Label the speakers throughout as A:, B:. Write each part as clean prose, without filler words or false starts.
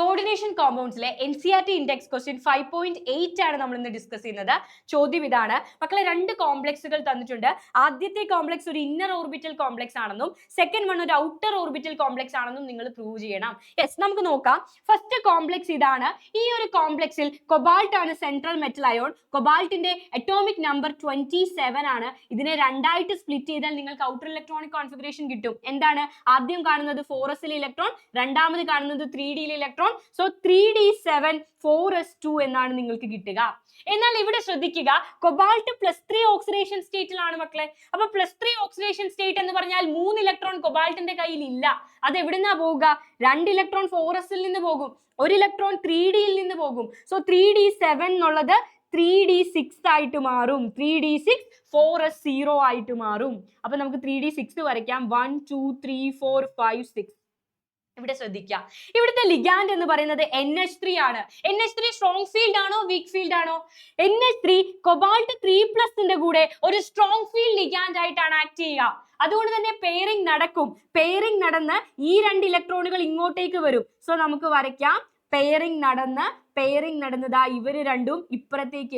A: Coordination കോമ്പൗണ്ട്സിലെ NCERT index question 5.8 ആണ് നമ്മൾ ഇന്ന് ഡിസ്കസ് ചെയ്യുന്നത്. ചോദ്യം ഇതാണ് മക്കളെ, രണ്ട് കോംപ്ലക്സുകൾ തന്നിട്ടുണ്ട്. ആദ്യത്തെ കോംപ്ലക്സ് ഒരു ഇന്നർ ഓർബിറ്റൽ കോംപ്ലക്സ് ആണെന്നും സെക്കൻഡ് വൺ ഒരു ഔട്ടർ ഓർബിറ്റൽ കോംപ്ലക്സ് ആണെന്നും നിങ്ങൾ പ്രൂവ് ചെയ്യണം. യെസ്, നമുക്ക് നോക്കാം. ഫസ്റ്റ് കോംപ്ലക്സ് ഇതാണ്. ഈ ഒരു കോംപ്ലക്സിൽ കൊബാൾട്ട് ആണ് സെൻട്രൽ മെറ്റൽ അയോൺ. കൊബാൾട്ടിന്റെ അറ്റോമിക് നമ്പർ 27 ആണ്. ഇതിനെ രണ്ടായിട്ട് സ്പ്ലിറ്റ് ചെയ്താൽ നിങ്ങൾക്ക് ഔട്ടർ ഇലക്ട്രോണിക് കോൺഫിഗറേഷൻ കിട്ടും. എന്താണ്? ആദ്യം കാണുന്നത് 4s ഇലക്ട്രോൺ, രണ്ടാമത് കാണുന്നത് 3d electron. So 3d7 4s2 എന്നാണ് നിങ്ങൾക്ക് കിട്ടുക. എന്നാൽ ഇവിടെ ശ്രദ്ധിക്കുക, കൊബാൾട്ട് +3 ഓക്സിഡേഷൻ സ്റ്റേറ്റിലാണ് മക്കളെ. അപ്പൊ +3 ഓക്സിഡേഷൻ സ്റ്റേറ്റ് എന്ന് പറഞ്ഞാൽ 3 ഇലക്ട്രോൺ കൊബാൾട്ടിന്റെ കയ്യിൽ ഇല്ല. അത് എവിടുന്നാ പോവുക? 2 ഇലക്ട്രോൺ 4sൽ നിന്ന് പോകും, 1 ഇലക്ട്രോൺ 3dയിൽ നിന്ന് പോകും. സോ 3d7 എന്നുള്ളത് 3d6 ആയിട്ട് മാറും. 3d6 4s0 ആയിട്ട് മാറും. അപ്പൊ നമുക്ക് 3d6 വരയ്ക്കാം. 1 2 3 4 5 6. ഇവിടെ ശ്രദ്ധിക്കുക, ഇവിടുത്തെ ലിഗാൻഡ് എന്ന് പറയുന്നത് NH3 ആണ്. NH3 സ്ട്രോങ് ഫീൽഡ് ആണോ വീക്ക് ഫീൽഡ് ആണോ? NH3 കൊബാൾട്ട് 3+ കൂടെ ഒരു സ്ട്രോങ് ഫീൽഡ് ലിഗാൻഡ് ആയിട്ടാണ് ആക്ട് ചെയ്യുക. അതുകൊണ്ട് തന്നെ പെയറിംഗ് നടക്കും. പെയറിംഗ് നടന്ന് ഈ 2 ഇലക്ട്രോണുകൾ ഇങ്ങോട്ടേക്ക് വരും. സോ നമുക്ക് വരയ്ക്കാം, പെയറിംഗ് നടന്നതാ ഇവര് രണ്ടും ഇപ്പുറത്തേക്ക്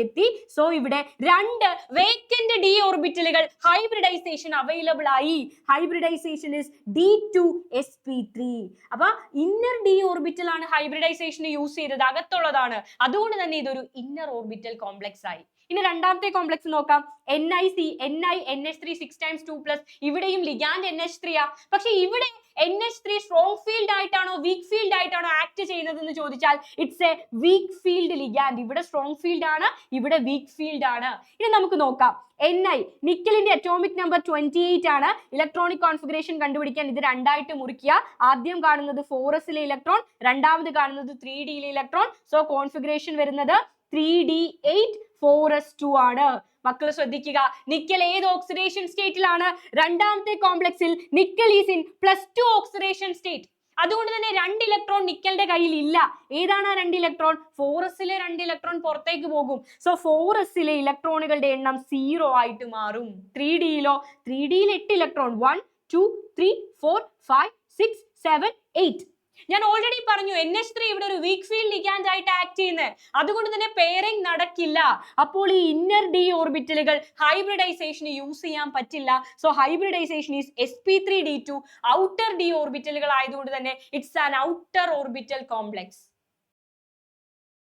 A: എത്തി. സോ ഇവിടെ 2 വേക്കന്റ് d ഓർബിറ്റലുകൾ ഹൈബ്രിഡൈസേഷൻ അവൈലബിൾ ആയി. Hybridisation is D2sp3. അപ്പൊ ഇന്നർ d ഓർബിറ്റൽ ആണ് ഹൈബ്രിഡൈസേഷന് യൂസ് ചെയ്തത്, അകത്തുള്ളതാണ്. അതുകൊണ്ട് തന്നെ ഇതൊരു ഇന്നർ ഓർബിറ്റൽ കോംപ്ലക്സ് ആയി. ഇനി രണ്ടാമത്തെ കോംപ്ലക്സ് നോക്കാം. NiC(NiNH3 6 × 2+). ഇവിടെയും ലിഗാൻഡ് NH3 ആ. പക്ഷെ ഇവിടെ NH3 സ്ട്രോങ് ഫീൽഡ് ആയിട്ടാണോ വീക്ക് ഫീൽഡ് ആയിട്ടാണോ ആക്ട് ചെയ്യുന്നത് എന്ന് ചോദിച്ചാൽ it's a weak field ligand. ഇവിടെ സ്ട്രോങ് ഫീൽഡ് ആണ്, ഇവിടെ വീക്ക് ഫീൽഡ് ആണ്. ഇനി നമുക്ക് നോക്കാം. Ni നിക്കലിന്റെ അറ്റോമിക് നമ്പർ 28 ആണ്. ഇലക്ട്രോണിക് കോൺഫിഗറേഷൻ കണ്ടുപിടിക്കാൻ ഇത് രണ്ടായിട്ട് മുറിക്കുക. ആദ്യം കാണുന്നത് 4s ഇലക്ട്രോൺ, രണ്ടാമത് കാണുന്നത് 3d ഇലക്ട്രോൺ. സോ കോൺഫിഗറേഷൻ വരുന്നത് 3d8 4s2 ആണ്. മക്കൾ ശ്രദ്ധിക്കുക, നിക്കൽ ഏത് ഓക്സിഡേഷൻ സ്റ്റേറ്റിലാണ്? രണ്ടാമത്തെ കോംപ്ലക്സിൽ nickel is in +2 oxidation state. അതുകൊണ്ട് തന്നെ 2 ഇലക്ട്രോൺ നിക്കലിന്റെ കയ്യിൽ ഇല്ല. ഏതാണ് ആ 2 ഇലക്ട്രോൺ? 4sലെ 2 ഇലക്ട്രോൺ പുറത്തേക്ക് പോകും. സോ 4sലെ ഇലക്ട്രോണുകളുടെ എണ്ണം 0 ആയിട്ട് മാറും. 3dയിലോ? 3dയിൽ 8 ഇലക്ട്രോൺ, 1 2 3 4 5 6 7 8. ഞാൻ ഓൾറെഡി പറഞ്ഞു NH3 ഇവിടെ ഒരു വീക്ക് ഫീൽഡ് ലിഗാൻഡ് ആയിട്ട് ആക്ട് ചെയ്യുന്നത്. അതുകൊണ്ട് തന്നെ പെയറിംഗ് നടക്കില്ല. അപ്പോൾ ഈ ഇന്നർ d ഓർബിറ്റലുകൾ ഹൈബ്രിഡൈസേഷന് യൂസ് ചെയ്യാൻ പറ്റില്ല. So hybridisation is sp3d2. Outer d ഓർബിറ്റലുകൾ ആയതുകൊണ്ട് തന്നെ it's an outer orbital complex.